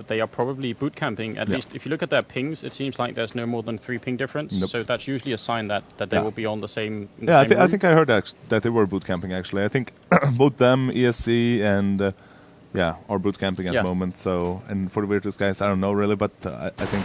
that they are probably boot camping. At least if you look at their pings, it seems like there's no more than 3 ping difference. Nope. So that's usually a sign that they will be on the same. I think I heard that they were boot camping actually. I think both them, ESC, and are boot camping at the moment. So, and for the Virtus guys, I don't know really, but I think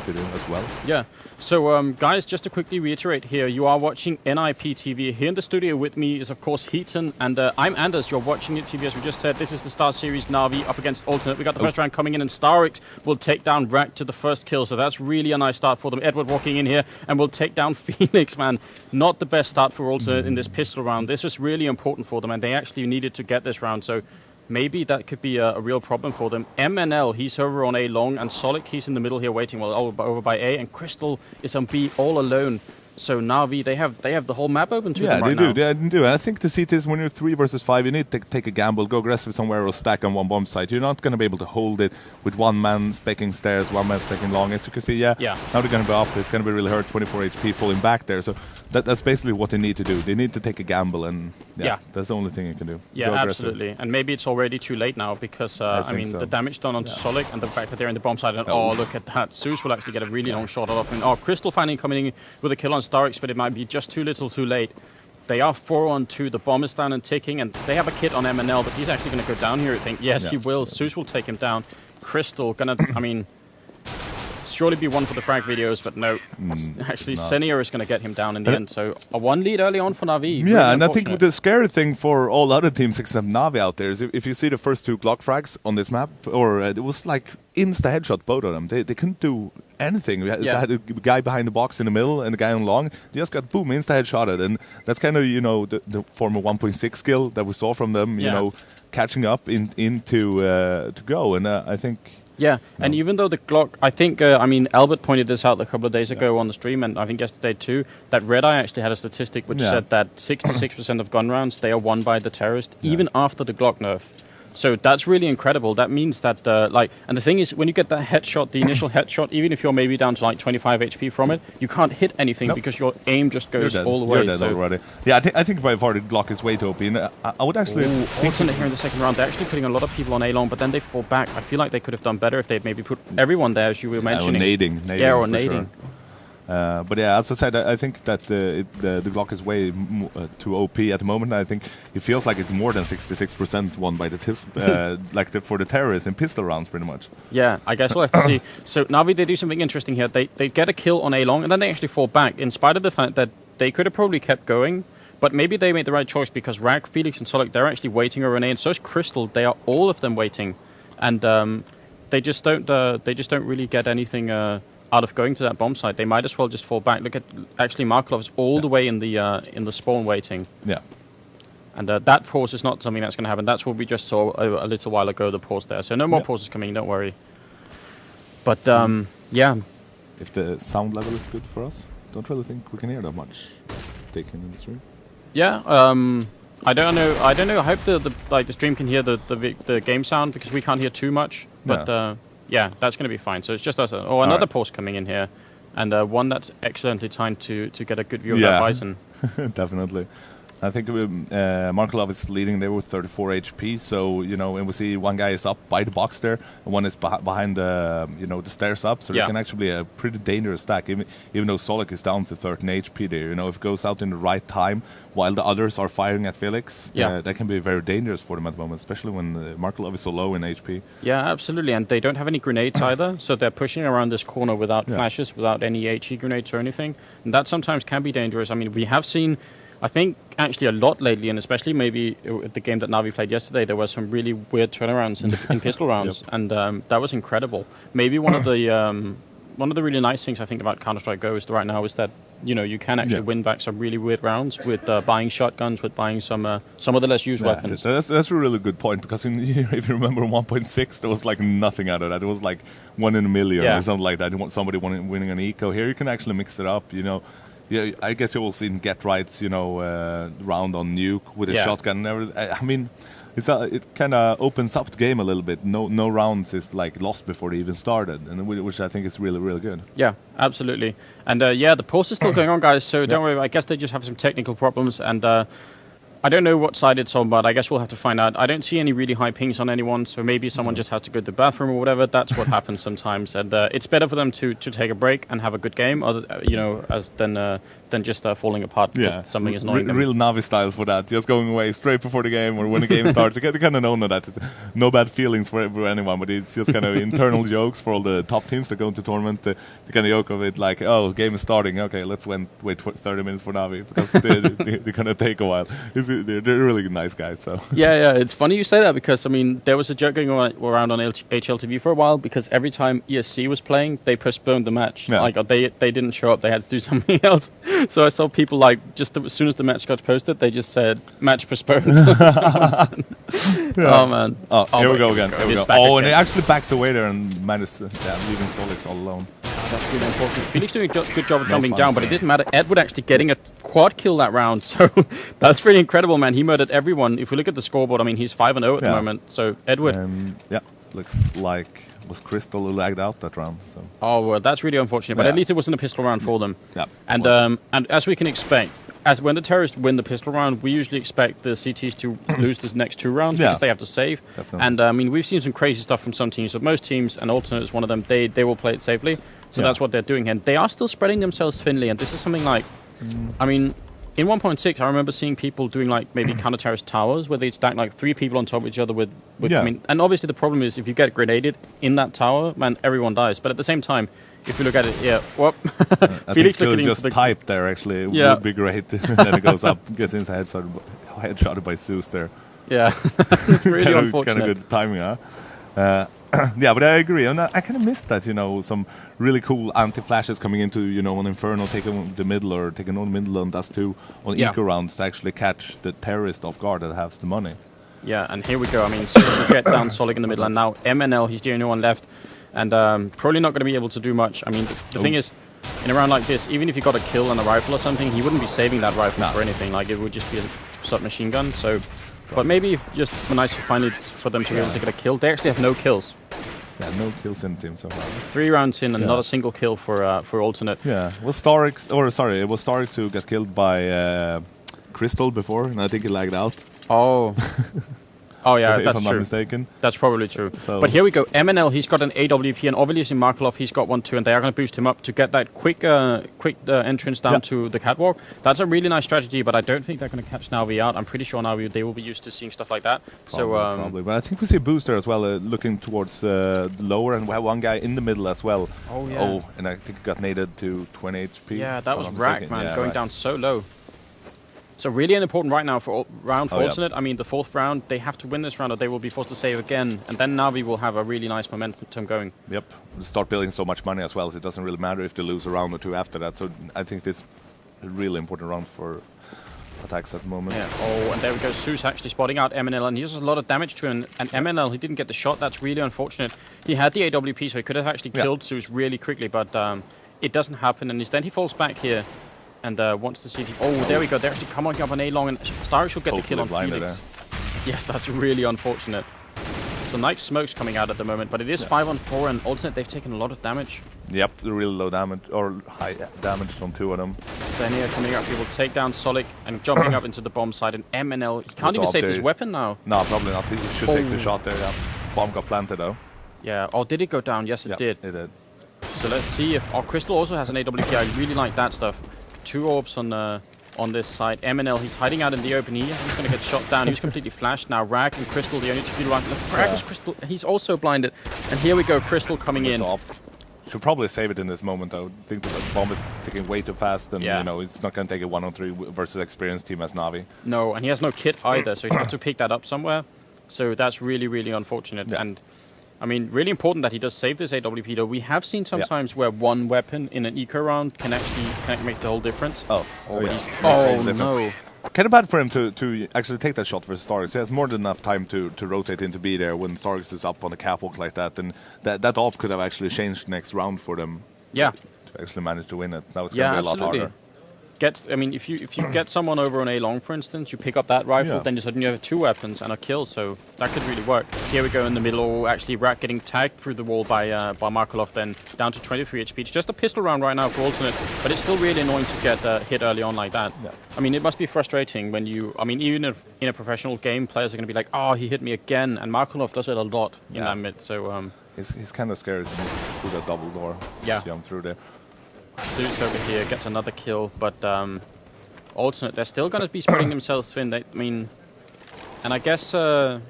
they do as well. Yeah. So, guys, just to quickly reiterate here, you are watching NIP TV. Here in the studio with me is, of course, Heaton, and I'm Anders. You're watching it TV, as we just said. This is the Starseries Na'Vi up against Alternate. We got the first round coming in, and Starix will take down Rack to the first kill. So that's really a nice start for them. Edward walking in here and will take down Phoenix, man. Not the best start for Alternate in this pistol round. This was really important for them, and they actually needed to get this round. So maybe that could be a real problem for them. MNL, he's over on A long, and Solik, he's in the middle here waiting, well, over by A, and Crystal is on B all alone. So Na'Vi, they have the whole map open to them right now. Yeah, they do. And I think the CT is when you're 3 versus 5, you need to take a gamble, go aggressive somewhere or stack on one bomb site. You're not going to be able to hold it with one man specking stairs, one man specking long. As you can see, now they're going to be up. It's going to be really hurt, 24 HP falling back there. So that's basically what they need to do. They need to take a gamble, and that's the only thing you can do. Yeah, absolutely. And maybe it's already too late now because, I mean, the damage done onto Solik and the fact that they're in the bomb site. And look at that. Zeus will actually get a really long shot off. And Crystal finally coming in with a kill on Starix, but it might be just too little too late. They are 4-on-2. The bomb is down and ticking, and they have a kit on MNL, but he's actually going to go down here, I think. Yes, he will. Zeus will take him down. Crystal gonna, I mean, surely be one for the frag videos, but no. Actually, Senior is going to get him down in the end. So a 1 lead early on for Na'Vi. Yeah, really and I think the scary thing for all other teams except Na'Vi out there is if you see the first 2 Glock frags on this map, or it was like insta-headshot, both of them. They couldn't do anything. We had a guy behind the box in the middle and the guy on long. They just got, boom, insta-headshotted. And that's kind of, the former 1.6 skill that we saw from them, catching up into to go. And I think... Yeah, and even though the Glock, I think, I mean, Albert pointed this out a couple of days ago on the stream, and I think yesterday too, that Red Eye actually had a statistic which said that 66% of gun rounds, they are won by the terrorist, even after the Glock nerf. So that's really incredible. That means that, and the thing is, when you get that headshot, the initial headshot, even if you're maybe down to like 25 HP from it, you can't hit anything because your aim just goes all the way. You're dead already. Yeah, I think by far the Glock is way too OP. I would actually... Alternate here in the second round. They're actually putting a lot of people on A-long, but then they fall back. I feel like they could have done better if they'd maybe put everyone there, as you were mentioning. Or nading. Or nading. Sure. But yeah, as I said, I think that the Glock is way too OP at the moment. I think it feels like it's more than 66% won by the for the terrorists in pistol rounds, pretty much. Yeah, I guess we'll have to see. So Na'Vi, they do something interesting here. They get a kill on A-long, and then they actually fall back, in spite of the fact that they could have probably kept going. But maybe they made the right choice because Rag, Felix, and Solik, they're actually waiting over an A, and so is Crystal. They are all of them waiting, and they just don't really get anything out of going to that bomb site. They might as well just fall back. Look at actually Markelov's all the way in the spawn waiting. Yeah. And that pause is not something that's going to happen. That's what we just saw a little while ago, the pause there. So no more pauses coming, don't worry. But yeah. If the sound level is good for us, don't really think we can hear that much taken in the stream. Yeah, I don't know. I hope the stream can hear the game sound because we can't hear too much. But yeah, that's going to be fine. So it's just us. Another pause coming in here, and one that's excellently timed to get a good view of that Bison. Definitely. I think Markelov is leading there with 34 HP. So, and we see one guy is up by the box there, and one is behind the stairs up. So it can actually be a pretty dangerous stack, even though Solik is down to 13 HP there. If it goes out in the right time while the others are firing at Felix, that can be very dangerous for them at the moment, especially when Markelov is so low in HP. Yeah, absolutely. And they don't have any grenades either, so they're pushing around this corner without flashes, without any HE grenades or anything. And that sometimes can be dangerous. I mean, we have seen... I think actually a lot lately, and especially maybe the game that Na'Vi played yesterday, there were some really weird turnarounds in pistol rounds, and that was incredible. Maybe one of the really nice things I think about Counter-Strike Go right now is that you can actually win back some really weird rounds with buying shotguns, with buying some of the less used weapons. That's a really good point because if you remember 1.6, there was like nothing out of that. It was like 1 in a million or something like that. You want somebody winning an eco. Here you can actually mix it up. Yeah, I guess you will see Get Right's, round on Nuke with a shotgun and everything. I mean, it kind of opens up the game a little bit. No rounds is like lost before they even started, and which I think is really, really good. Yeah, absolutely. And the pause is still going on, guys. So don't worry. I guess they just have some technical problems, and I don't know what side it's on, but I guess we'll have to find out. I don't see any really high pings on anyone, so maybe someone just has to go to the bathroom or whatever. That's what happens sometimes, and it's better for them to take a break and have a good game, or than just falling apart because something is annoying them. Real Navi style for that, just going away straight before the game or when the game starts. You kind of know that it's no bad feelings for anyone, but it's just kind of internal jokes for all the top teams that go into tournament. The kind of joke of it, like, oh, game is starting. Okay, let's wait for 30 minutes for Navi because they kind of take a while. They're really nice guys. So yeah, it's funny you say that because I mean there was a joke going around on HLTV for a while because every time ESC was playing, they postponed the match. Yeah. Like they didn't show up, they had to do something else. So I saw people like just as soon as the match got posted, they just said match postponed. Oh man! Oh, here we go again. Here we go. Oh, and it actually backs away there and manages leaving Solix all alone. That's really unfortunate. Felix doing a good job of jumping down, but it didn't matter. Edward actually getting a quad kill that round, so that's pretty incredible, man. He murdered everyone. If we look at the scoreboard, I mean, he's 5-0 at the moment. So Edward, looks like was Crystal who lagged out that round. So. Oh, well, that's really unfortunate. But at least it wasn't a pistol round for them. Yeah. And as we can expect, as when the terrorists win the pistol round, we usually expect the CTs to lose the next 2 rounds because they have to save. Definitely. And I mean, we've seen some crazy stuff from some teams. But most teams, and Alternate is one of them, they will play it safely. So that's what they're doing. And they are still spreading themselves thinly. And this is something like, I mean, in 1.6, I remember seeing people doing like maybe counter-terrorist towers where they'd stack like 3 people on top of each other with I mean, and obviously the problem is if you get grenaded in that tower, man, everyone dies. But at the same time, if you look at it, I think Phil just typed there, actually. It would be great. Then it goes up, gets inside, headshotted by Zeus there. Yeah, it's really unfortunate. Kind of good timing, huh? Yeah, but I agree. And I kind of missed that, some really cool anti-flashes coming into, an Inferno, taking the middle or taking on the middle and Dust 2 on eco rounds to actually catch the terrorist off guard that has the money. Yeah, and here we go. I mean, Zeus will get down Solik in the middle, and now MNL, he's the only one left. And probably not going to be able to do much. I mean, the thing is, in a round like this, even if you got a kill on a rifle or something, he wouldn't be saving that rifle for anything. Like, it would just be a submachine gun. So, but maybe if just nice to find it for them to be able to get a kill. They actually have no kills. Yeah, no kills in the team so far. 3 rounds in and not a single kill for Alternate. Yeah, it was Starix who got killed by Crystal before, and I think he lagged out. Oh. Oh yeah, if that's I'm true. not mistaken. That's probably true. But here we go. MNL, he's got an AWP, and obviously Markelov, he's got one too, and they are going to boost him up to get that quick entrance down to the catwalk. That's a really nice strategy, but I don't think they're going to catch Navi out. I'm pretty sure Navi, they will be used to seeing stuff like that. Probably. But I think we see a booster as well, looking towards lower, and we have one guy in the middle as well. Oh yeah. Oh, and I think he got naded to 20 HP. Yeah, that was Rack, man, going down so low. So really important right now for Alternate. I mean, the 4th round, they have to win this round or they will be forced to save again. And then Navi will have a really nice momentum going. Yep. We'll start building so much money as well, so it doesn't really matter if they lose a round or 2 after that. So I think this is a really important round for attacks at the moment. Yeah. Oh, and there we go. Zeus actually spotting out MNL, and he does a lot of damage to him. And MNL, he didn't get the shot. That's really unfortunate. He had the AWP, so he could have actually killed Zeus really quickly, but it doesn't happen. And instead he falls back here. And wants to see the... Oh, there we go. They're actually coming up on A-long, and Starix will get the kill on Felix. Yes, that's really unfortunate. So nice smokes coming out at the moment, but it is 5-on-4, and Alternate, they've taken a lot of damage. Yep, really low damage, or high damage from 2 of them. Xenia coming up, he will take down Solik, and jumping up into the bomb side, and MNL, he can't even save his weapon now. No, probably not. He should take the shot there, yeah. Bomb got planted, though. Yeah, oh, did it go down? Yes, it did. It did. So let's see if... Oh, Crystal also has an AWP. I really like that stuff. 2 orbs on this side. MNL, he's hiding out in the open here. He's going to get shot down. He was completely flashed. Now Rag and Crystal, the only 2 people around. Look, Rag is Crystal. He's also blinded. And here we go, Crystal coming in. Should probably save it in this moment, though. I think the bomb is ticking way too fast, and it's not going to take a 1-on-3 versus experienced team as Navi. No, and he has no kit either, so he has to pick that up somewhere. So that's really, really unfortunate. Yeah. And I mean, really important that he does save this AWP, though. We have seen sometimes where one weapon in an eco round can actually make the whole difference. Oh no. Kind of bad for him to actually take that shot versus Starix. He has more than enough time to rotate into B there when Starix is up on the catwalk like that. And that off could have actually changed next round for them. Yeah. To actually manage to win it. Now it's going to be a lot harder. I mean, if you get someone over on A long, for instance, you pick up that rifle, then you suddenly have 2 weapons and a kill, so that could really work. Here we go in the middle. Oh, actually, Rak getting tagged through the wall by Markelov, then down to 23 HP. It's just a pistol round right now for Alternate, but it's still really annoying to get hit early on like that. Yeah. I mean, it must be frustrating when you... I mean, even if in a professional game, players are going to be like, oh, he hit me again, and Markelov does it a lot in that mid, so... He's kind of scared to move through that double door. Yeah. Jump through there. Zeus over here gets another kill, but Alternate, they're still going to be spreading themselves thin. I mean, and I guess that's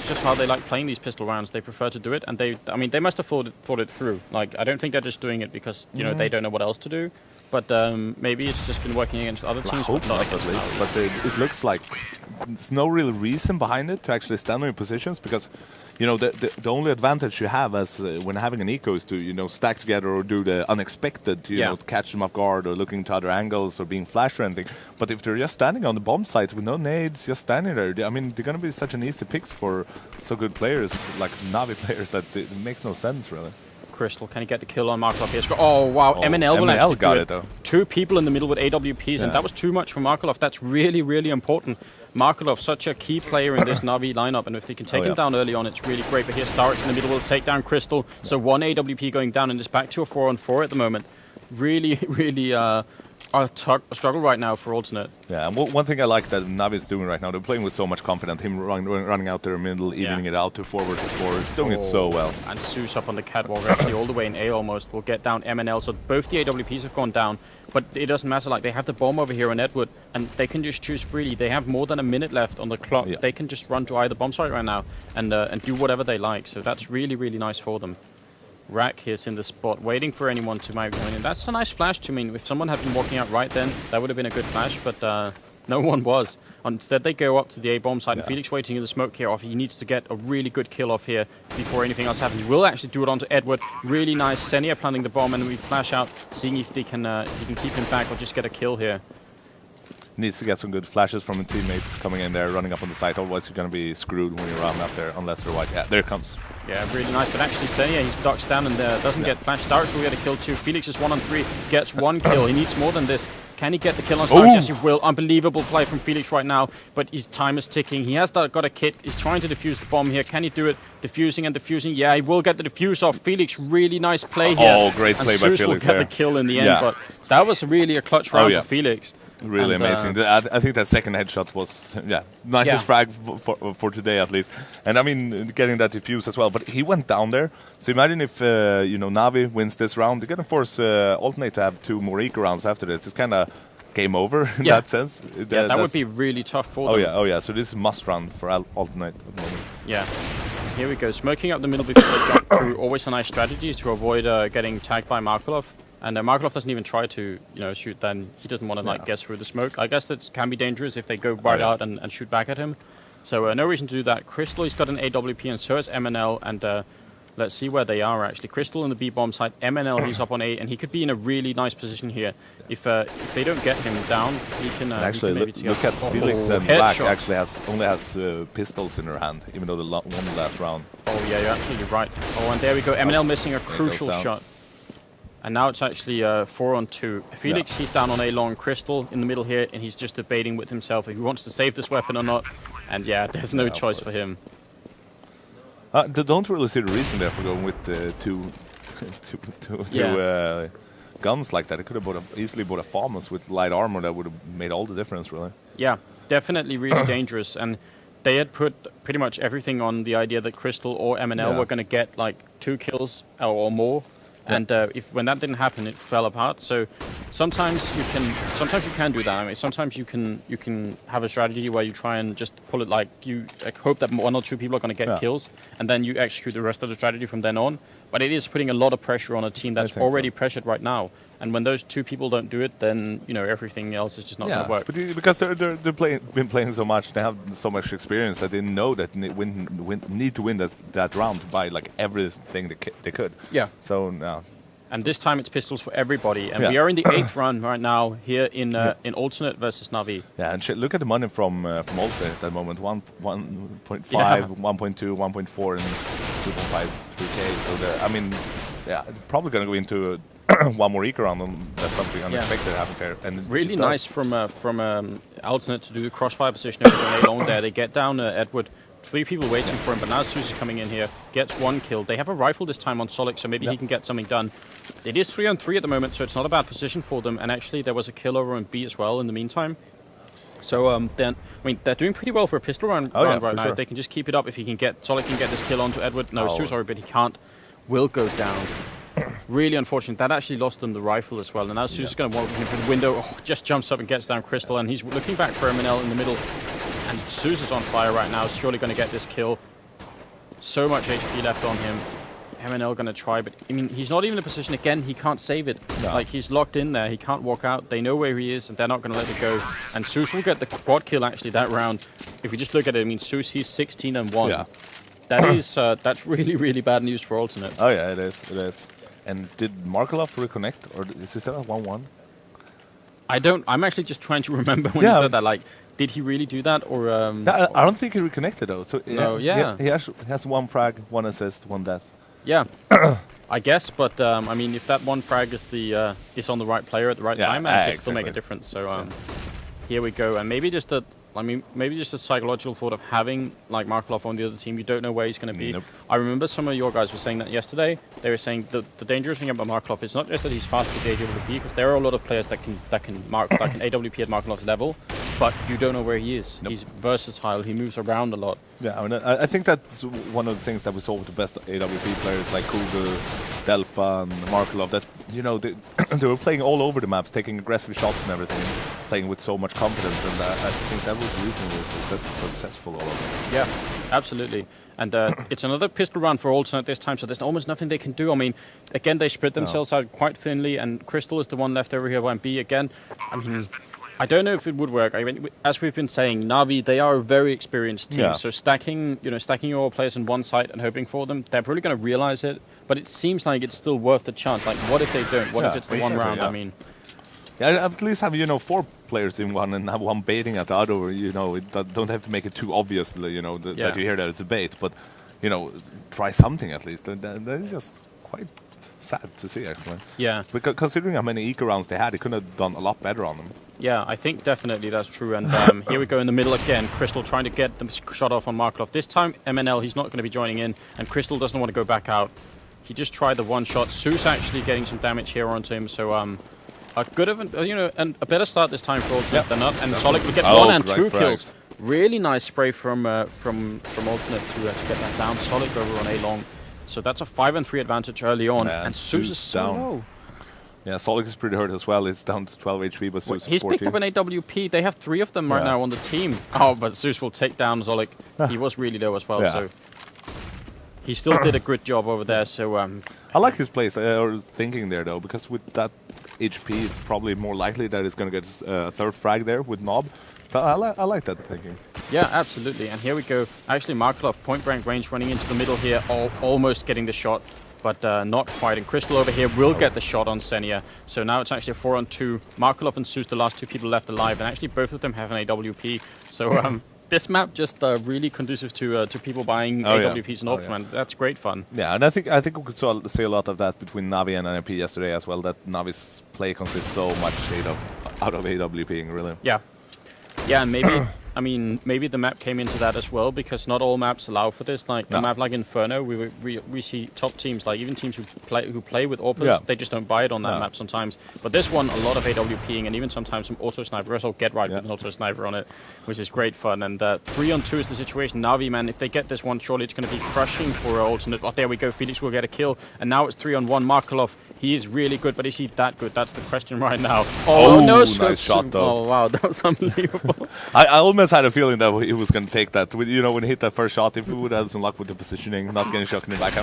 just how they like playing these pistol rounds. They prefer to do it, and they must have thought it through. Like, I don't think they're just doing it because they don't know what else to do. But maybe it's just been working against other teams. I hope not, at least. But it looks like there's no real reason behind it to actually stand on your positions, because the only advantage you have as when having an eco is to stack together or do the unexpected, to catch them off guard or looking to other angles or being flash or anything. But if they're just standing on the bomb site with no nades, just standing there, I mean, they're gonna be such an easy picks for so good players like Navi players that it makes no sense really. Crystal, can he get the kill on Markelov here? Oh wow, MNL will actually got do it though. 2 people in the middle with AWPs, and that was too much for Markelov. That's really, really important. Markelov, such a key player in this Navi lineup, and if they can take him down early on, it's really great. But here, Starks in the middle will take down Crystal. So 1 AWP going down, and it's back to a 4-on-4 at the moment. Really, really a struggle right now for Alternate. Yeah, and one thing I like that Navi is doing right now, they're playing with so much confidence. Him running out there in the middle, evening it out to forward to score. He's doing it so well. And Zeus up on the catwalk, actually all the way in A almost, will get down MNL. So both the AWPs have gone down, but it doesn't matter. Like, they have the bomb over here on Edward, and they can just choose freely. They have more than a minute left on the clock. Yeah. They can just run to either bomb site right now and do whatever they like. So that's really, really nice for them. Rak here's in the spot, waiting for anyone to maybe join in. That's a nice flash to me. If someone had been walking out right then, that would have been a good flash, but no one was. Instead, they go up to the A-bomb side, and Felix waiting in the smoke here off. He needs to get a really good kill off here before anything else happens. He will actually do it onto Edward. Really nice. Senia planting the bomb, and we flash out, seeing if they can keep him back or just get a kill here. Needs to get some good flashes from the teammates coming in there, running up on the site. Otherwise, you're going to be screwed when you run up there, unless they're white. Yeah, there it comes. Yeah, really nice. But actually, Senia, he's ducks down and doesn't get flashed. Starks will get a kill too. Felix is 1-on-3, gets 1 kill. He needs more than this. Can he get the kill on Starks? Yes, he will. Unbelievable play from Felix right now, but his time is ticking. He has got a kit. He's trying to defuse the bomb here. Can he do it? Defusing and defusing. Yeah, he will get the defuse off. Felix, really nice play here. Oh, great play by Felix will get the kill in the end, but that was really a clutch round for Felix. Really amazing. I think that second headshot was, nicest frag for today at least. And I mean, getting that defuse as well. But he went down there. So imagine if, Navi wins this round. They're going to force Alternate to have 2 more eco rounds after this. It's kind of game over in that sense. That would be really tough for them. Oh yeah. So this is must run for Alternate at the moment. Yeah. Here we go. Smoking up the middle before they jump through. Always a nice strategy to avoid getting tagged by Markelov. And Markelov doesn't even try to, shoot. Then he doesn't want to guess through the smoke. I guess that can be dangerous if they go right out and shoot back at him. So no reason to do that. Crystal, he's got an AWP, and so has MNL. And let's see where they are actually. Crystal in the B bomb site. MNL, he's up on A, and he could be in a really nice position here. If they don't get him down, he can. Actually, look at Felix and Black. Actually only has pistols in her hand, even though won the last round. Oh yeah, you're absolutely right. Oh, and there we go. MNL missing a crucial shot. And now it's actually 4-on-2. Felix, he's down on A long. Crystal in the middle here, and he's just debating with himself if he wants to save this weapon or not. And there's no choice for him. Don't really see the reason there for going with two guns like that. It could have easily bought a Farmers with light armor that would have made all the difference, really. Yeah, definitely really dangerous. And they had put pretty much everything on the idea that Crystal or MNL were going to get like 2 kills or more. And when that didn't happen, it fell apart. So sometimes you can do that. I mean, sometimes you can have a strategy where you try and just pull it like you hope that 1 or 2 people are going to get kills, and then you execute the rest of the strategy from then on. But it is putting a lot of pressure on a team that's already pressured right now. And when those 2 people don't do it, then everything else is just not going to work. But because they're been playing so much, they have so much experience that they know that they need to win that round by like everything they could. Yeah. So now. And this time it's pistols for everybody, and we are in the 8th run right now here in Alternate versus Navi. Yeah, and look at the money from Alternate at that moment: 1.5, 1.2, 1.4, and 2.5 3K. So I mean, probably going to go into one more eco round, and that's something unexpected happens here. And really nice from Alternate to do the crossfire position over long there. They get down Edward. 3 people waiting for him, but now Zeus is coming in here, gets 1 kill. They have a rifle this time on Solix, so maybe he can get something done. It is 3-on-3 at the moment, so it's not a bad position for them. And actually, there was a kill over on B as well in the meantime. So then, I mean, they're doing pretty well for a pistol round right now. Sure. If they can just keep it up, if he can get Solix can get this kill onto Edward. No, Zeus, sorry, but he can't. Will go down. Really unfortunate. That actually lost them the rifle as well. And now Zeus is going to walk in from the window. Oh, just jumps up and gets down Crystal, and he's looking back for MNL in the middle. And Zeus is on fire right now, surely going to get this kill. So much HP left on him. MNL going to try, but I mean, he's not even in a position, again, he can't save it. No. Like, he's locked in there, he can't walk out. They know where he is, and they're not going to let it go. And Zeus will get the quad kill, actually, that round. If we just look at it, I mean, Zeus, he's 16-1. Yeah. That is, that's really, really bad news for Alternate. Oh, yeah, it is. And did Markelov reconnect, or is he still at 1-1? I'm actually just trying to remember when you said that, like, did he really do that, or? I don't think he reconnected though. So no, he has 1 frag, 1 assist, 1 death. Yeah, I guess. But I mean, if that 1 frag is the is on the right player at the right time, it can still make a difference. So here we go, and maybe just a psychological thought of having like Markelov on the other team. You don't know where he's going to be. Nope. I remember some of your guys were saying that yesterday. They were saying the dangerous thing about Markelov is not just that he's fast with the AWP, because there are a lot of players that can AWP at Markelov's level, but you don't know where he is. Nope. He's versatile. He moves around a lot. Yeah, I mean, I think that's one of the things that we saw with the best AWP players like Kugel, Delpa, and Markelov. That they were playing all over the maps, taking aggressive shots and everything, playing with so much confidence, and I think that was the reason they were successful all over. Yeah, absolutely. And it's another pistol round for Alternate this time, so there's almost nothing they can do. I mean, again, they spread themselves out quite thinly, and Crystal is the one left over here on B again. I mean, I don't know if it would work. I mean, as we've been saying, Na'Vi, they are a very experienced team. Yeah. So stacking your players on one side and hoping for them, they're probably going to realize it. But it seems like it's still worth the chance. Like, what if they don't? What if it's the one round? I mean, at least have 4 players in one and have one baiting at the other. Don't have to make it too obvious. That you hear that it's a bait, but try something at least. That is just quite sad to see, actually. Yeah. Because considering how many eco rounds they had, they could have done a lot better on them. Yeah, I think definitely that's true. And here we go in the middle again. Crystal trying to get the shot off on Markelov. This time, MNL, he's not going to be joining in, and Crystal doesn't want to go back out. He just tried the 1 shot. Zeus actually getting some damage here onto him. So a good of and a better start this time for Alternate than not. And Solid will get 1 and 2 kills. Really nice spray from Alternate to get that down. Solid over on A long. So that's a 5-3 advantage early on, and Zeus is so low. Yeah, Solix is pretty hurt as well. It's down to 12 HP, but Zeus he's picked up an AWP. They have 3 of them right now on the team. Oh, but Zeus will take down Zolik. He was really low as well, so he still did a good job over there. So I like his place or thinking there though, because with that HP, it's probably more likely that it's going to get a 3rd frag there with Nob. So I like that thinking. Yeah, absolutely. And here we go. Actually, Markelov point blank range running into the middle here, almost getting the shot, but not quite. And Crystal over here will get the shot on Senia. So now it's actually a 4-on-2. Markelov and Zeus, the last 2 people left alive, and actually both of them have an AWP. So this map just really conducive to people buying AWPs and Ultimate. That's great fun. Yeah, and I think we could see a lot of that between Na'Vi and NIP yesterday as well. That Na'Vi's play consists so much out of AWPing, really. Yeah. Yeah, and maybe, I mean, maybe the map came into that as well, because not all maps allow for this. Like a map like Inferno, we see top teams, like even teams who play with AWPers, they just don't buy it on that map sometimes. But this one, a lot of AWPing, and even sometimes some auto sniper. Also get right with an auto sniper on it, which is great fun. And 3-on-2 is the situation. Na'Vi, man, if they get this one, surely it's going to be crushing for Alternate. Oh, there we go. Felix will get a kill, and now it's 3-on-1. Markelov. He is really good, but is he that good? That's the question right now. Oh no, nice shot though. Oh wow, that was unbelievable. I almost had a feeling that he was going to take that. When he hit that first shot, if he would have some luck with the positioning, not getting shot in the back,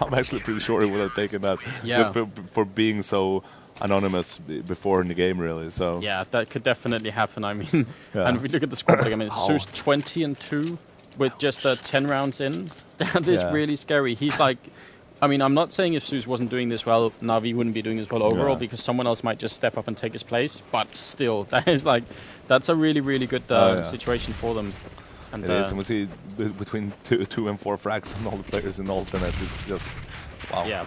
I'm actually pretty sure he would have taken that. Just for being so anonymous before in the game, really. So yeah, that could definitely happen. I mean, and if we look at the squad, I mean, Zeus 20-2 with just 10 rounds in. That is really scary. He's like. I mean, I'm not saying if Zeus wasn't doing this well, Na'Vi wouldn't be doing this well overall, because someone else might just step up and take his place. But still, that's a really, really good situation for them. And it is, and we see between 2 and 4 frags on all the players in Alternate. It's just, wow. Yeah,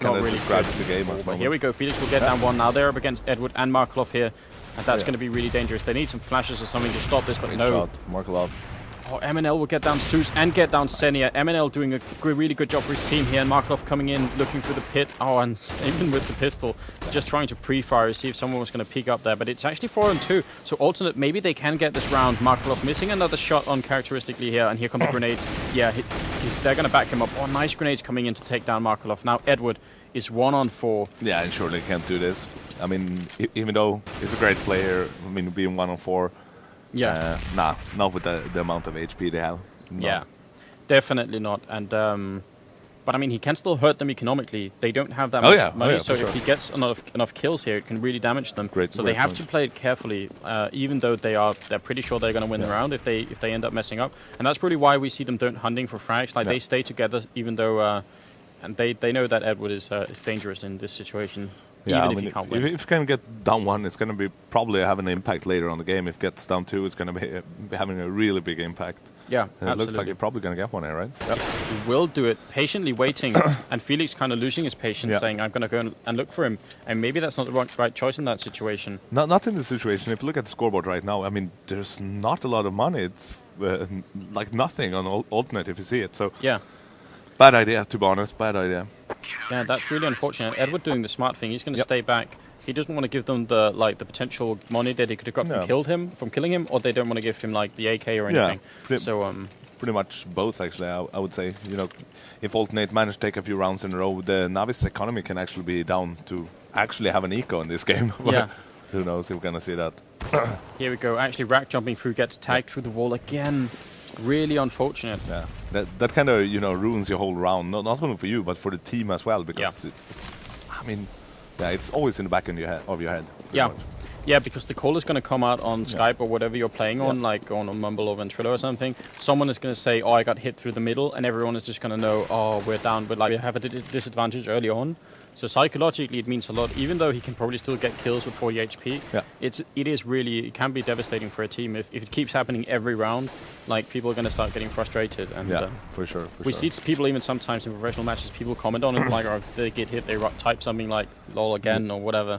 kind of describes the game. But here we go. Felix will get down one. Now they're up against Edward and Markelov here. And that's going to be really dangerous. They need some flashes or something to stop this, but Great no. shot. Markelov. Oh, MNL will get down Zeus and get down Senia. MNL doing a really good job for his team here, and Markelov coming in, looking through the pit. Oh, and even with the pistol, just trying to pre-fire, see if someone was going to peek up there. But it's actually 4-2, so alternate, maybe they can get this round. Markelov missing another shot uncharacteristically here, and here come the grenades. Yeah, they're going to back him up. Oh, nice grenades coming in to take down Markelov. Now Edward is 1-on-4. Yeah, and surely can't do this. I mean, even though he's a great player, I mean, being 1-on-4, yeah, not with the amount of HP they have. No. Yeah, definitely not. And but I mean, he can still hurt them economically. They don't have that much money, so if he gets enough kills here, it can really damage them. So they have to play it carefully, even though they're pretty sure they're going to win the round if they end up messing up. And that's really why we see them don't hunting for frags. Like they stay together, even though and they know that Edward is dangerous in this situation. Yeah, even if you can't win. If you can get down 1, it's going to be probably have an impact later on the game. If it gets down 2, it's going to be having a really big impact. Yeah, and it looks like you're probably going to get one here, right? Yep. He will do it, patiently waiting, and Felix kind of losing his patience, saying, I'm going to go and look for him. And maybe that's not the right choice in that situation. Not in this situation. If you look at the scoreboard right now, I mean, there's not a lot of money. It's like nothing on alternate if you see it. So yeah. Bad idea, to be honest. Bad idea. Yeah, that's really unfortunate. Edward doing the smart thing. He's going to stay back. He doesn't want to give them the potential money that he could have got from killing him, or they don't want to give him like the AK or anything. Pretty much both actually. I would say, you know, if alternate manage to take a few rounds in a row, the Navi's economy can actually be down to actually have an eco in this game. Yeah. Who knows if we're gonna see that. Here we go. Actually, Rack jumping through gets tagged through the wall again. Really unfortunate. Yeah, that kind of ruins your whole round. Not only for you, but for the team as well. Because I mean, it's always in the back of your head. Yeah, yeah, because the call is going to come out on Skype or whatever you're playing on, like on a Mumble or Ventrilo or something. Someone is going to say, "Oh, I got hit through the middle," and everyone is just going to know, "Oh, we're down," but like we have a disadvantage early on. So psychologically, it means a lot. Even though he can probably still get kills with 40 HP, it can be devastating for a team if it keeps happening every round. Like people are going to start getting frustrated, and for sure. We see people even sometimes in professional matches, people comment on it like, or if they get hit, they type something like "lol again" or whatever.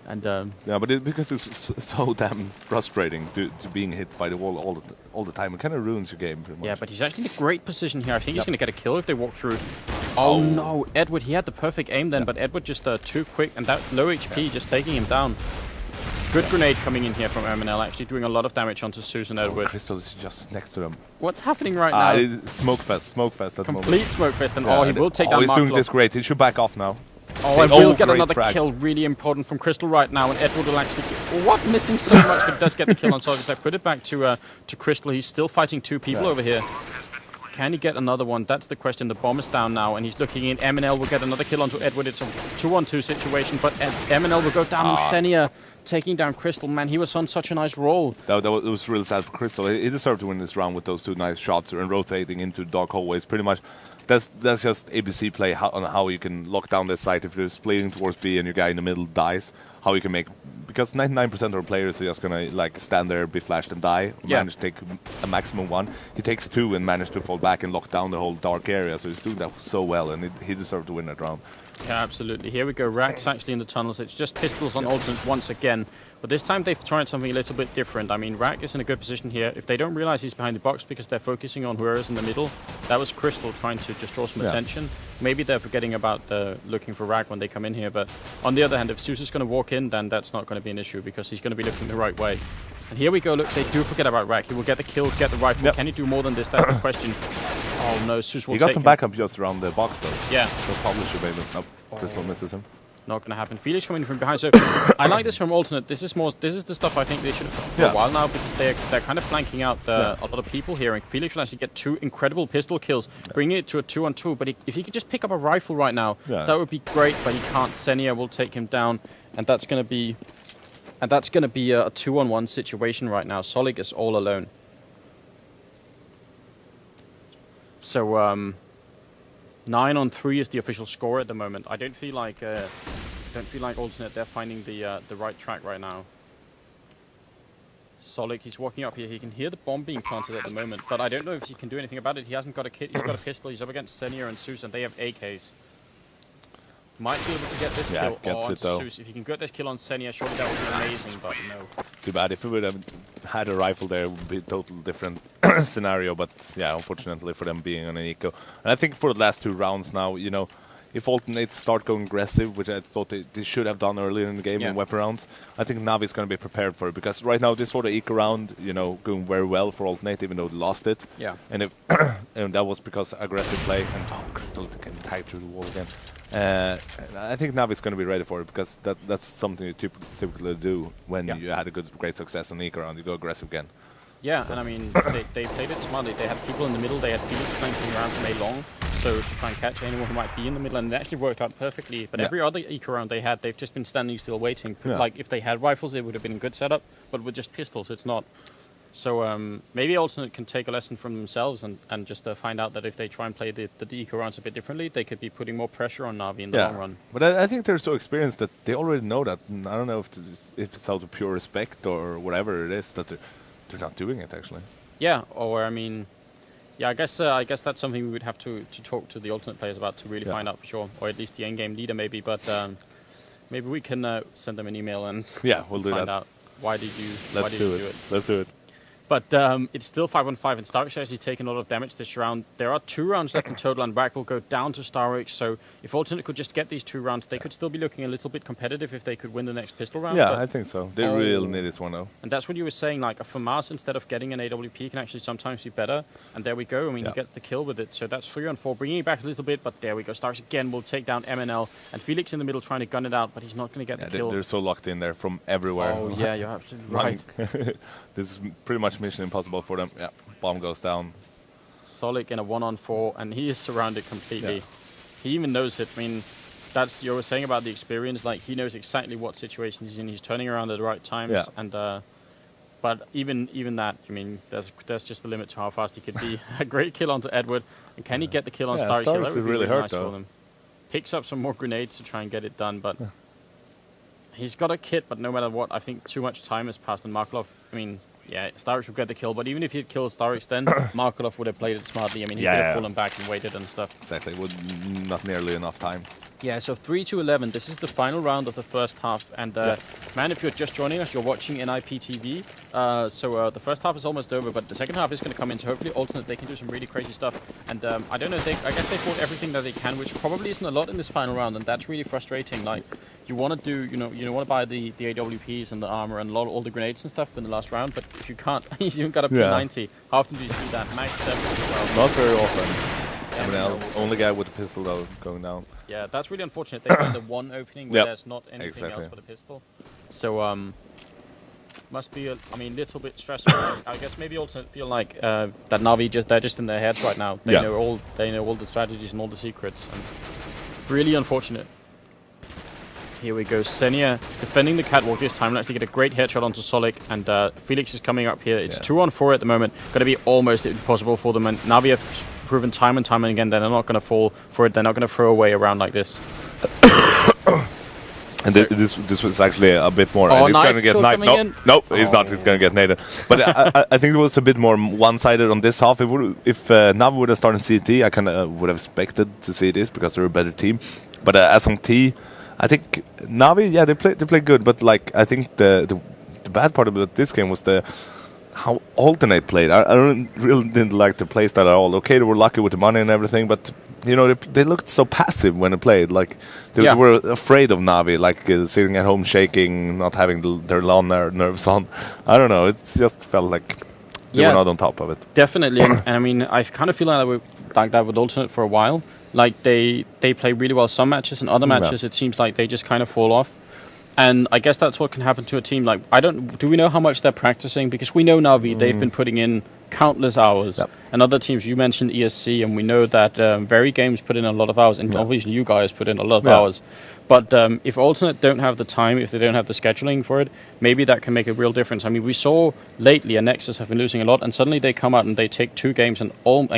And but because it's so damn frustrating to being hit by the wall all the time, it kind of ruins your game pretty much. Yeah, but he's actually in a great position here. I think he's going to get a kill if they walk through. Oh no, Edward, he had the perfect aim then, but Edward just too quick, and that low HP just taking him down. Good grenade coming in here from MNL, actually doing a lot of damage onto Susan Edward. Crystal is just next to them. What's happening right now? Smoke fest at the moment. Complete smoke fest, and he will take down he's Markelov. doing this great. He should back off now. Oh, and we'll get another kill, really important from Crystal right now, and Edward will actually missing so much, but does get the kill on Solid. I put it back to Crystal. He's still fighting 2 people over here. Can he get another one? That's the question. The bomb is down now, and he's looking in. MNL will get another kill onto Edward. It's a 2-on-2 situation, but MNL will go down on Senia, taking down Crystal. Man, he was on such a nice roll. That was really sad for Crystal. He deserved to win this round with those 2 nice shots and rotating into dark hallways. Pretty much, that's just ABC play on how you can lock down this site if you're splitting towards B and your guy in the middle dies. How you can make, because 99% of the players are just gonna like stand there, be flashed and die. Manage to take a maximum 1. He takes 2 and managed to fall back and lock down the whole dark area. So he's doing that so well, and he deserved to win that round. Yeah, absolutely. Here we go. Rack's actually in the tunnels. It's just pistols on alternates once again. But this time they've tried something a little bit different. I mean, Rack is in a good position here. If they don't realize he's behind the box because they're focusing on whoever's in the middle, that was Crystal trying to just draw some attention. Maybe they're forgetting about looking for Rack when they come in here. But on the other hand, if Zeus is going to walk in, then that's not going to be an issue because he's going to be looking the right way. And here we go. Look, they do forget about Rack. He will get the kill, get the rifle. Can he do more than this? That's the question. Oh no, Zeus will take him. He got some backup just around the box though. Yeah. So probably should maybe. Nope. Crystal misses him. Not going to happen. Felix coming from behind. So I like this from alternate. This is the stuff I think they should have done for a while now because they're kind of flanking out a lot of people here. And Felix will actually get 2 incredible pistol kills, bringing it to a 2-on-2. But if he could just pick up a rifle right now, that would be great. But he can't. Senia will take him down, and that's going to be a 2-on-1 situation right now. Solik is all alone. So 9-on-3 is the official score at the moment. I don't feel like alternate. They're finding the right track right now. Solik, he's walking up here. He can hear the bomb being planted at the moment, but I don't know if he can do anything about it. He hasn't got a kit. He's got a pistol. He's up against Senia and Zeus, and they have AKs. Might be able to get this kill on it though. Zeus. If you can get this kill on Senia, surely that would be amazing, but no. Too bad. If we would have had a rifle there, it would be a totally different scenario. But yeah, unfortunately for them being on an eco. And I think for the last 2 rounds now, you know, if Alternate start going aggressive, which I thought they should have done earlier in the game in weapon rounds, I think Navi is going to be prepared for it. Because right now, this sort of eco round, you know, going very well for Alternate, even though they lost it. Yeah. And if and that was because aggressive play. And Crystal can tag through the wall again. I think Navi is going to be ready for it, because that's something you typically do when you had a great success on eco round. You go aggressive again. Yeah, so. And I mean, they played it smartly. They had people in the middle. They had Felix flanking around from A long, so to try and catch anyone who might be in the middle, and it actually worked out perfectly. But every other eco round they had, they've just been standing still waiting. Like, if they had rifles, it would have been a good setup, but with just pistols, it's not. So maybe Alternate can take a lesson from themselves and just find out that if they try and play the eco rounds a bit differently, they could be putting more pressure on Navi in the long run. But I think they're so experienced that they already know that. And I don't know if it's out of pure respect or whatever it is that they're not doing it, actually. Yeah, or I mean, I guess that's something we would have to talk to the Alternate players about to really find out for sure, or at least the end-game leader maybe. But maybe we can send them an email and we'll do find out why did you do it. Let's do it. But it's still 5-on-5, and Starix actually taking a lot of damage this round. There are 2 rounds left in total, and Rack will go down to Starix. So if Alternate could just get these 2 rounds, they could still be looking a little bit competitive if they could win the next pistol round. Yeah, I think so. They really need this one, though. And that's what you were saying, like a FAMAS instead of getting an AWP can actually sometimes be better. And there we go. I mean, he gets the kill with it. So that's 3-on-4, bringing it back a little bit. But there we go. Starix again will take down MNL. And Felix in the middle trying to gun it out, but he's not going to get the kill. They're so locked in there from everywhere. Oh, yeah, you're absolutely right. This is pretty much mission impossible for them. Yeah, bomb goes down. Solik in a 1-on-4, and he is surrounded completely. Yeah. He even knows it. I mean, that's you were saying about the experience. Like, he knows exactly what situation he's in. He's turning around at the right times. Yeah. And but even that, I mean, there's just a limit to how fast he could be. A great kill onto Edward, and can he get the kill on Starry? That would be really hurt, nice for them. Picks up some more grenades to try and get it done, but he's got a kit. But no matter what, I think too much time has passed, and Markelov. I mean. Yeah, Starix would get the kill, but even if he'd killed Starix then, Markelov would have played it smartly. I mean, he could have fallen back and waited and stuff. Exactly, with not nearly enough time. Yeah, so 3-11. This is the final round of the first half. And, man, if you're just joining us, you're watching NIPTV. So the first half is almost over, but the second half is going to come in. So hopefully Alternate, they can do some really crazy stuff. And I don't know, I guess they fought everything that they can, which probably isn't a lot in this final round, and that's really frustrating. Like, you want to do, you want to buy the AWPs and the armor and all the grenades and stuff in the last round, but if you can't, you've got a P90. How often do you see that? Max 7 as well. Not very often. I mean, only guy with a pistol though going down. Yeah, that's really unfortunate. They find the one opening where there's not anything else but a pistol. So must be a little bit stressful. I guess maybe also feel like that Navi they're just in their heads right now. They know all the strategies and all the secrets, and really unfortunate. Here we go. Senia defending the catwalk this time. Will actually get a great headshot onto Solik, and Felix is coming up here. It's 2-on-4 at the moment. Going to be almost impossible for them, and Navi have proven time and time again that they're not going to fall for it. They're not going to throw away around like this. And this was actually a bit more. And he's going to get knifed. No, he's not. He's going to get naded. But I think it was a bit more one-sided on this half. If Navi would have started CT, I kind of would have expected to see this because they're a better team. But as on T, I think Navi, they played good. But like I think the bad part about this game was how Alternate played. I really didn't like the play style at all. Okay, they were lucky with the money and everything, but you know they looked so passive when they played. Like they were afraid of Navi, like sitting at home shaking, not having their lawn nerves on. I don't know. It just felt like they were not on top of it. Definitely, and I mean I kind of feel like that with Alternate for a while. Like they play really well some matches, and other matches it seems like they just kind of fall off. And I guess that's what can happen to a team. Like, do we know how much they're practicing? Because we know Navi, they've been putting in countless hours. Yep. And other teams, you mentioned ESC, and we know that Very Games put in a lot of hours, and obviously you guys put in a lot of hours. But if Alternate don't have the time, if they don't have the scheduling for it, maybe that can make a real difference. I mean, we saw lately, and Nexus have been losing a lot, and suddenly they come out and they take 2 games and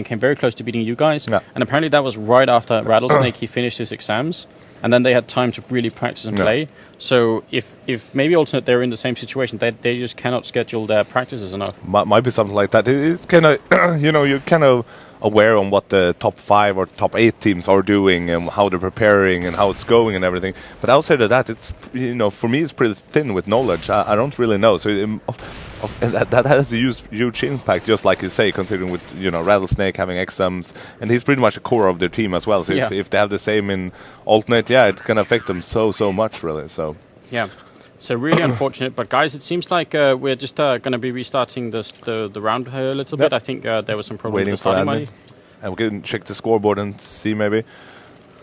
came very close to beating you guys. Yeah. And apparently that was right after Rattlesnake, he finished his exams, and then they had time to really practice and play. So if maybe Alternate they're in the same situation, they just cannot schedule their practices enough. Might be something like that. It's kind of, you kind of aware on what the top 5 or top 8 teams are doing and how they're preparing and how it's going and everything. But outside of that, it's, you know, for me it's pretty thin with knowledge. I don't really know. So and that has a huge impact, just like you say, considering with, you know, Rattlesnake having exams, and he's pretty much a core of their team as well. So if they have the same in alternate, it's going to affect them so much, really. So yeah. So really unfortunate, but guys, it seems like we're just going to be restarting the round here a little bit. I think there was some problem with the starting money. And we can check the scoreboard and see maybe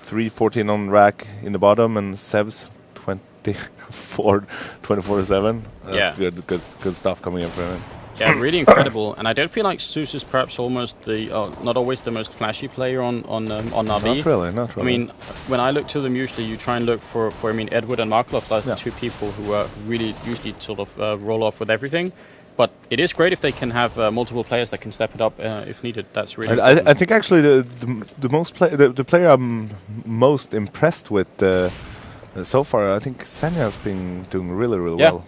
3-14 on rack in the bottom and Sev's 24-7. That's good stuff coming in for him. Yeah, really incredible. And I don't feel like Zeus is perhaps almost not always the most flashy player on Na'Vi. Not really. I mean, when I look to them, usually you try and look for Edward and Markloff. That's the two people who are really usually sort of roll off with everything. But it is great if they can have multiple players that can step it up if needed. That's really. I think actually the player I'm most impressed with so far, I think Senja has been doing really well.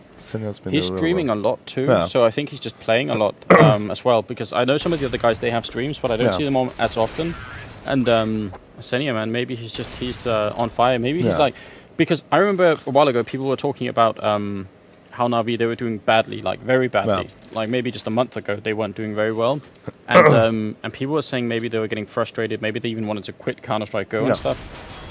He's streaming a lot too, so I think he's just playing a lot as well. Because I know some of the other guys, they have streams, but I don't see them on as often. And Senja, man, maybe he's on fire. Maybe he's like, because I remember a while ago people were talking about how Na'Vi, they were doing badly, like very badly. Like maybe just a month ago they weren't doing very well, and people were saying maybe they were getting frustrated. Maybe they even wanted to quit Counter-Strike Go and stuff.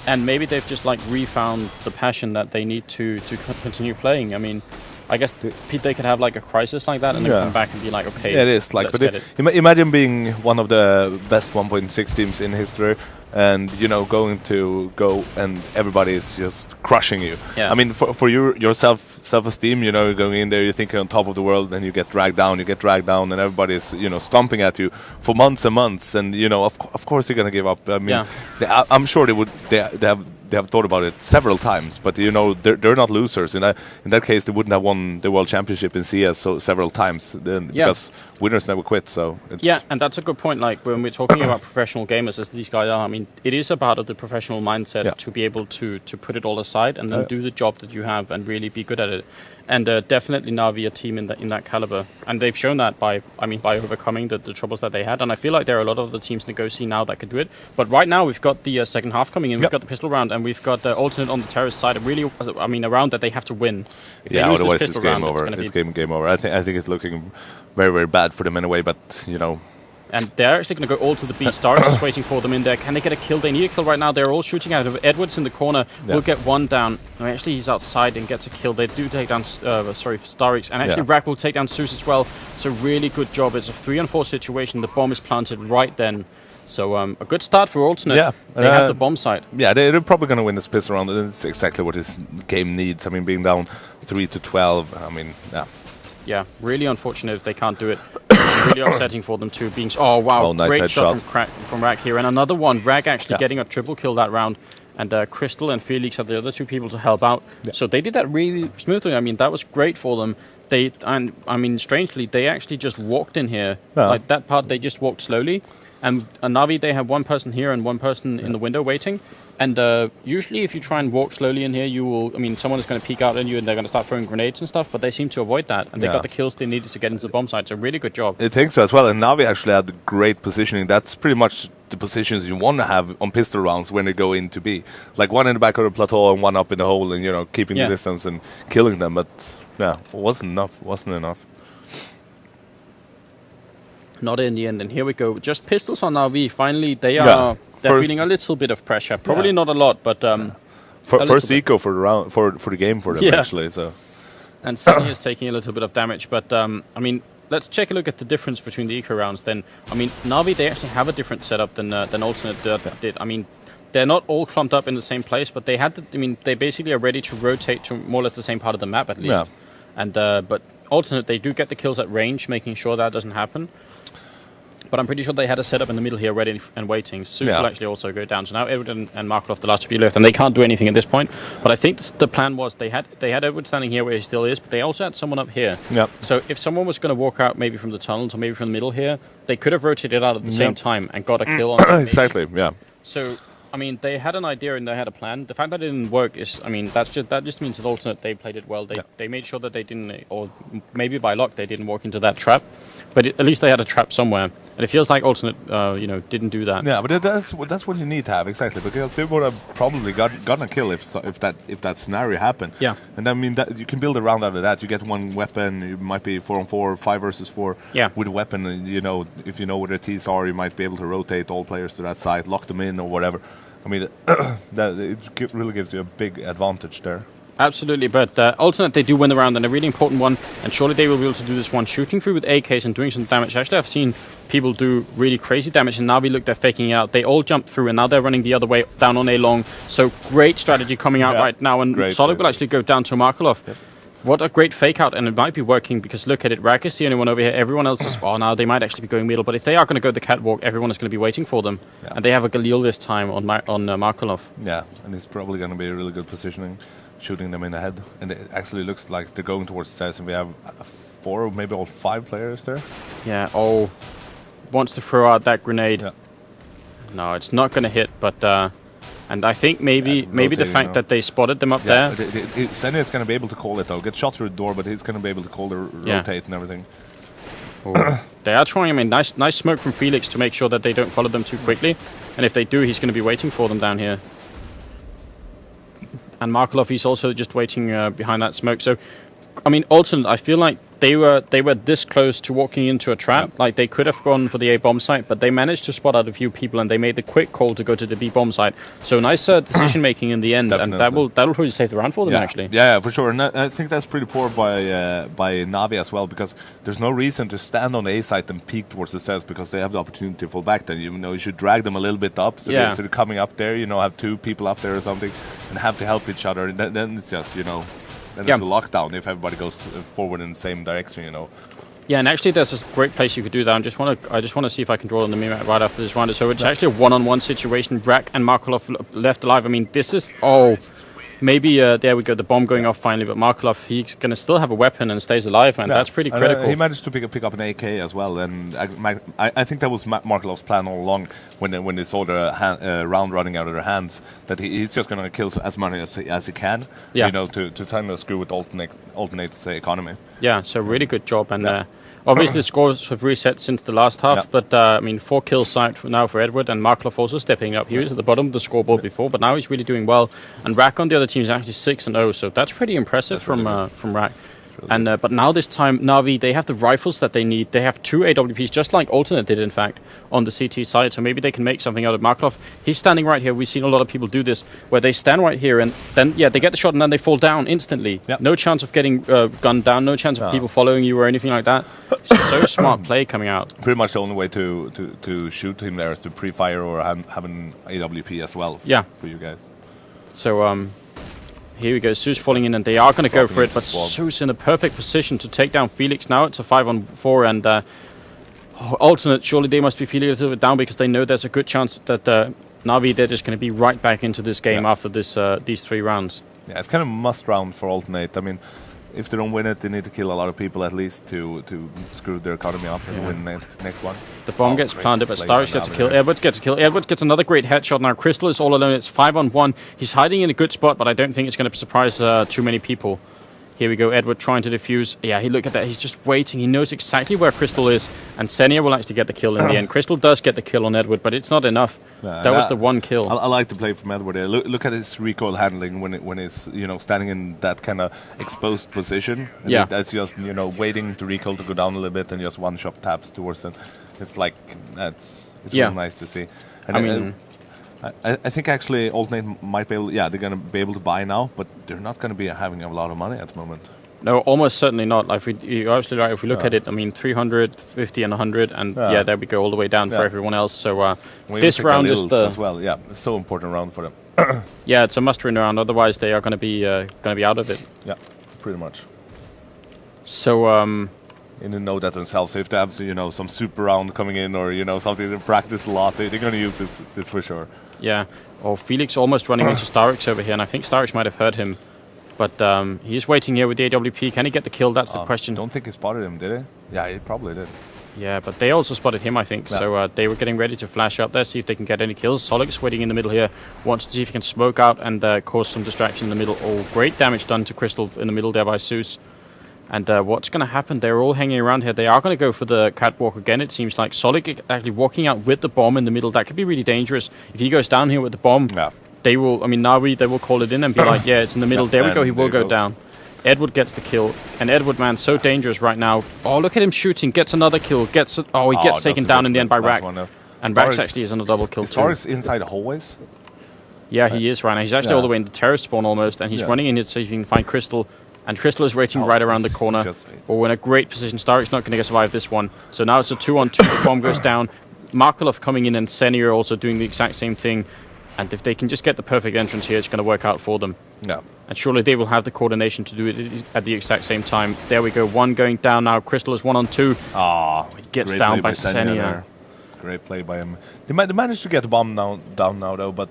And maybe they've just like refound the passion that they need to continue playing. I mean, I guess they could have like a crisis like that and then come back and be like, okay, it is like, but imagine being one of the best 1.6 teams in history, and you know, going to Go and everybody is just crushing you. I mean, for your self-esteem, you know, going in there, you think you're on top of the world, and you get dragged down, and everybody's, you know, stomping at you for months and months, and you know, of course you're gonna give up. I mean, I'm sure they have thought about it several times, but you know, they're not losers. In that case, they wouldn't have won the world championship in CS several times, because winners never quit. So and that's a good point. Like when we're talking about professional gamers, as these guys are, I mean, it is about the professional mindset to be able to put it all aside and then do the job that you have and really be good at it. And definitely Na'Vi a team in that caliber, and they've shown that by overcoming the troubles that they had. And I feel like there are a lot of the teams in Go C now that could do it. But right now we've got the second half coming in. We've got the pistol round, and we've got the alternate on the terrorist side. Really, I mean, a round that they have to win. If they lose otherwise this it's pistol game round, over. It's game over. I think it's looking very, very bad for them anyway. But you know. And they're actually going to go all to the B. Starks is waiting for them in there. Can they get a kill? They need a kill right now. They're all shooting out of Edwards in the corner. Will get one down. No, actually, he's outside and gets a kill. They do take down, Starix. And actually, Rack will take down Zeus as well. It's a really good job. It's a 3-on-4 situation. The bomb is planted right then. So a good start for Alternate. They have the bomb site. Yeah, they're probably going to win this pistol round. It's exactly what this game needs. I mean, being down 3-12, I mean, Yeah, really unfortunate if they can't do it. Really upsetting for them too. Being nice great shot from Rack here, and another one. Rack actually getting a triple kill that round, and Crystal and Felix are the other two people to help out. So they did that really smoothly. I mean, that was great for them. Strangely, they actually just walked in here. Like that part, they just walked slowly. And Na'Vi, they have one person here and one person in the window waiting. And usually if you try and walk slowly in here, someone is going to peek out at you and they're going to start throwing grenades and stuff, but they seem to avoid that. And they got the kills they needed to get into the bomb site. So really good job. I think so as well. And Na'Vi actually had great positioning. That's pretty much the positions you want to have on pistol rounds when they go in to be. Like one in the back of the plateau and one up in the hole and, you know, keeping the distance and killing them. But, it wasn't enough. Not in the end. And here we go. Just pistols on Na'Vi. Finally, they're feeling a little bit of pressure. Probably not a lot, but first eco for the round, for the game for them actually. So, and Sunny is taking a little bit of damage, but let's take a look at the difference between the eco rounds. Then, Na'Vi, they actually have a different setup than Alternate did. I mean, they're not all clumped up in the same place, but they had. They basically are ready to rotate to more or less the same part of the map at least. And but Alternate, they do get the kills at range, making sure that doesn't happen. But I'm pretty sure they had a setup in the middle here ready and waiting. Zeus will actually also go down. So now Edward and Markloff, the last two left, and they can't do anything at this point. But I think the plan was they had Edward standing here where he still is, but they also had someone up here. So if someone was going to walk out maybe from the tunnels or maybe from the middle here, they could have rotated out at the same time and got a kill on exactly, So, they had an idea and they had a plan. The fact that it didn't work is, that just means that Alternate, they played it well. They made sure that they didn't, or maybe by luck, they didn't walk into that trap. But at least they had a trap somewhere. And it feels like Alternate, didn't do that. Yeah, but that's what you need to have, exactly, because they would have probably gotten a kill if that scenario happened. Yeah. And I mean, that you can build around out of that. You get one weapon, you might be 4-on-4, 5 versus 4. Yeah. With a weapon, and, if you know where their T's are, you might be able to rotate all players to that side, lock them in or whatever. I mean, it really gives you a big advantage there. Absolutely, but Alternate, they do win the round, and a really important one, and surely they will be able to do this one. Shooting through with AKs and doing some damage. Actually, I've seen people do really crazy damage, and Na'Vi, look, they're faking it out. They all jump through, and now they're running the other way, down on A long. So great strategy coming out right now, and Solid will actually go down to Markelov. Yep. What a great fake out, and it might be working, because look at it, Rak is the only one over here. Everyone else is, now they might actually be going middle, but if they are going to go the catwalk, everyone is going to be waiting for them. Yeah. And they have a Galil this time on Markelov. Yeah, and it's probably going to be a really good positioning, shooting them in the head. And it actually looks like they're going towards stairs, and we have 4 or maybe all 5 players there. Yeah, wants to throw out that grenade. Yeah. No, it's not going to hit, but... and I think maybe the fact that they spotted them up there... Senna is going to be able to call it, though. Get shot through the door, but he's going to be able to call the rotate and everything. They are trying. I mean, nice smoke from Felix to make sure that they don't follow them too quickly. And if they do, he's going to be waiting for them down here. And Markelov, he's also just waiting behind that smoke. So, I mean, Alternate, I feel like they were this close to walking into a trap. Yep. Like, they could have gone for the A bomb site, but they managed to spot out a few people, and they made the quick call to go to the B bomb site. So nice decision making in the end, Definitely. And that'll probably save the round for them, actually. Yeah, for sure. And I think that's pretty poor by Na'Vi as well, because there's no reason to stand on the A site and peek towards the stairs, because they have the opportunity to fall back. Then you should drag them a little bit up, so they're coming up there. Have 2 people up there or something, and have to help each other. And then it's just Then it's a lockdown if everybody goes forward in the same direction, Yeah, and actually there's a great place you could do that. I just want to see if I can draw on the meme right after this round. So it's actually a one-on-one situation. Rak and Markelov left alive. I mean, this is... maybe, there we go, the bomb going off finally, but Markelov, he's going to still have a weapon and stays alive, and that's pretty critical. He managed to pick up an AK as well, and I think that was Markelov's plan all along when they saw the round running out of their hands, that he's just going to kill as many as he can, to kind of screw with Alternate's economy. Yeah, so really good job, and... obviously, the scores have reset since the last half, but I mean, 4 kills signed now for Edward, and Markelov also stepping up. He was at the bottom of the scoreboard before, but now he's really doing well. And Rak on the other team is actually 6-0, so that's pretty impressive from Rak. And but now this time, Na'Vi, they have the rifles that they need. They have 2 AWPs, just like Alternate did, in fact, on the CT side. So maybe they can make something out of Markelov. He's standing right here. We've seen a lot of people do this, where they stand right here, and then, they get the shot, and then they fall down instantly. Yep. No chance of getting gunned down, no chance of people following you or anything like that. So smart play coming out. Pretty much the only way to shoot him there is to pre-fire or have an AWP as well for you guys. So, here we go, Zeus falling in, and they are going to go for it, but Zeus in a perfect position to take down Felix. Now it's a 5-on-4, and Alternate, surely they must be feeling a little bit down, because they know there's a good chance that Na'Vi, they're just going to be right back into this game after these 3 rounds. Yeah, it's kind of a must round for Alternate. I mean, if they don't win it, they need to kill a lot of people at least to screw their economy up and win the next one. The bomb gets planted, but Starseries gets a kill. Edward gets a kill. Edward gets another great headshot. Now Crystal is all alone. It's 5-on-1. He's hiding in a good spot, but I don't think it's going to surprise too many people. Here we go, Edward trying to defuse. Yeah, look at that. He's just waiting. He knows exactly where Crystal is, and Senia will actually get the kill in the end. Crystal does get the kill on Edward, but it's not enough. That was the one kill. I like the play from Edward there. Look at his recoil handling when he's standing in that kind of exposed position. And that's just waiting to recoil to go down a little bit, and just one shot taps towards it. It's like it's really nice to see. And I mean. I think actually Alternate might be able, they're going to be able to buy now, but they're not going to be having a lot of money at the moment. No, almost certainly not. Like you're absolutely right. If we look at it, I mean, 350 and 100, and there we go, all the way down for everyone else. So this round is as well. Yeah, it's so important round for them. Yeah, it's a must-win round. Otherwise, they are going to be out of it. Yeah, pretty much. So. And they know that themselves. So if they have some super round coming in, or something they practice a lot, they're going to use this for sure. Yeah. Oh, Felix almost running into Starix over here, and I think Starix might have heard him. But he's waiting here with the AWP. Can he get the kill? That's the question. Don't think he spotted him, did he? Yeah, he probably did. Yeah, but they also spotted him, I think. Yeah. So they were getting ready to flash up there, see if they can get any kills. Solic's waiting in the middle here, wants to see if he can smoke out and cause some distraction in the middle. Oh, great damage done to Crystal in the middle there by Zeus. And what's going to happen? They're all hanging around here. They are going to go for the catwalk again, it seems like. Solid actually walking out with the bomb in the middle. That could be really dangerous. If he goes down here with the bomb, they will, I mean, Navi, they will call it in and be like, yeah, it's in the middle. There we go, he will go down. Edward gets the kill. And Edward, man, so dangerous right now. Oh, look at him shooting. Gets another kill. He gets taken down in the end by Rack. And Rax actually is on a double kill too. Star's inside the hallways? Yeah, he is right now. He's actually all the way in the terrace spawn almost. And he's running in it so he can find Crystal. And Crystal is waiting right around the corner. We're in a great position. Starrick's not going to survive this one. So now it's a 2-on-2. The bomb goes down. Markelov coming in and Seni are also doing the exact same thing. And if they can just get the perfect entrance here, it's going to work out for them. Yeah. And surely they will have the coordination to do it at the exact same time. There we go. One going down now. Crystal is 1-on-2. He gets down by Seni. Great play by him. They managed to get the bomb down now, though, but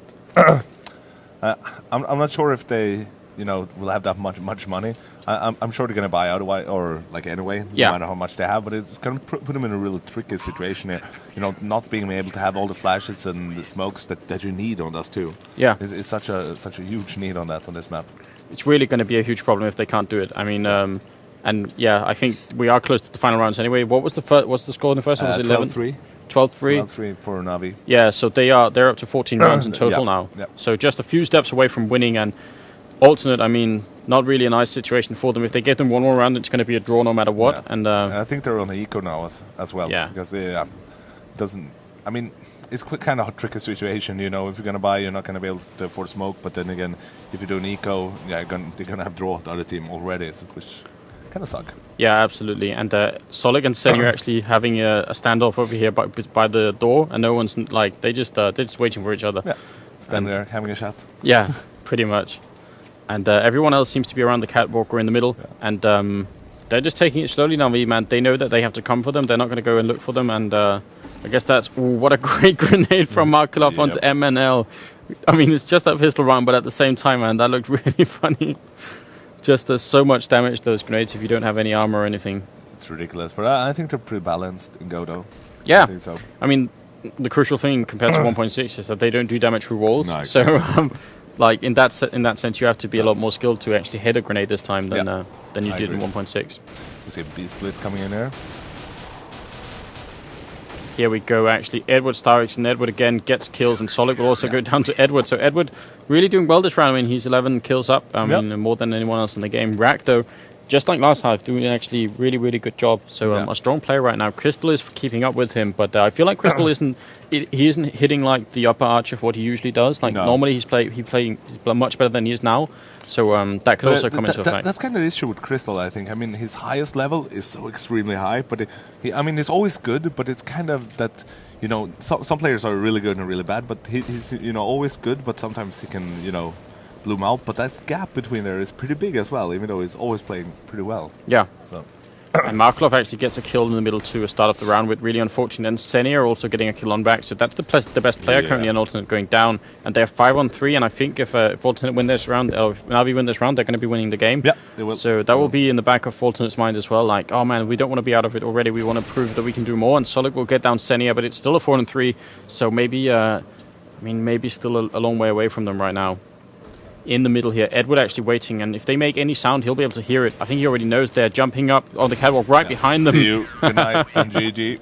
I'm not sure if they... will have that much money. I'm sure they're going to buy out or anyway, no matter how much they have. But it's going to put them in a really tricky situation here. Not being able to have all the flashes and the smokes that you need on those two. Yeah, is such a huge need on this map. It's really going to be a huge problem if they can't do it. I mean, and yeah, I think we are close to the final rounds anyway. What was what's the score in the first one? Was it 11-3? 12-3. 12-3 for Navi. Yeah, so they're up to 14 rounds in total now. Yeah. So just a few steps away from winning. And Alternate, I mean, not really a nice situation for them. If they give them one more round, it's going to be a draw no matter what. Yeah. And I think they're on an eco now as well. Yeah. Because they doesn't. I mean, it's kind of a tricky situation. If you're going to buy, you're not going to be able to afford smoke. But then again, if you do an eco, they're going to have draw the other team already, which kind of suck. Yeah, absolutely. And Solik and Seni are actually having a standoff over here by the door, and no one's they're just waiting for each other. Yeah. Stand there having a shot. Yeah, pretty much. And everyone else seems to be around the catwalk or in the middle. Yeah. And they're just taking it slowly now, man. They know that they have to come for them. They're not going to go and look for them. And I guess that's... what a great grenade from Markelov onto MNL. I mean, it's just that pistol round, but at the same time, man, that looked really funny. Just does so much damage, those grenades, if you don't have any armor or anything. It's ridiculous. But I think they're pretty balanced in Go, though. Yeah. I think so. I mean, the crucial thing compared to 1.6 is that they don't do damage through walls. No, exactly. So... in that sense, you have to be a lot more skilled to actually hit a grenade this time than you did in 1.6. We see a B-split coming in there. Here we go, actually. Edward, Starrix, and Edward again gets kills, and Solik will also go down to Edward. So Edward really doing well this round. I mean, he's 11 kills up. I mean, more than anyone else in the game. Rack, though, just like last half, doing actually really, really good job. So a strong player right now. Crystal is keeping up with him, but I feel like Crystal isn't hitting like the upper arch of what he usually does. Normally he's playing much better than he is now. So that could also come into effect. That's kind of the issue with Crystal, I think. I mean, his highest level is so extremely high, but he's always good. But it's kind of that, some players are really good and really bad, but he's always good. But sometimes he can bloom out. But that gap between there is pretty big as well, even though he's always playing pretty well. Yeah. So. And Markelov actually gets a kill in the middle to start off the round with really unfortunate. And Seni are also getting a kill on back. So that's the best player currently on Alternate going down. And they're 5-on-3. And I think if Alternate win this round, or if Navi win this round, they're going to be winning the game. Yeah, they will. So that will be in the back of Alternate's mind as well. Like, oh man, we don't want to be out of it already. We want to prove that we can do more. And Solik will get down Senia, but it's still a 4-on-3. So maybe, maybe still a long way away from them right now. In the middle here, Edward actually waiting, and if they make any sound, he'll be able to hear it. I think he already knows they're jumping up on the catwalk right behind them. See you. Good night and GG.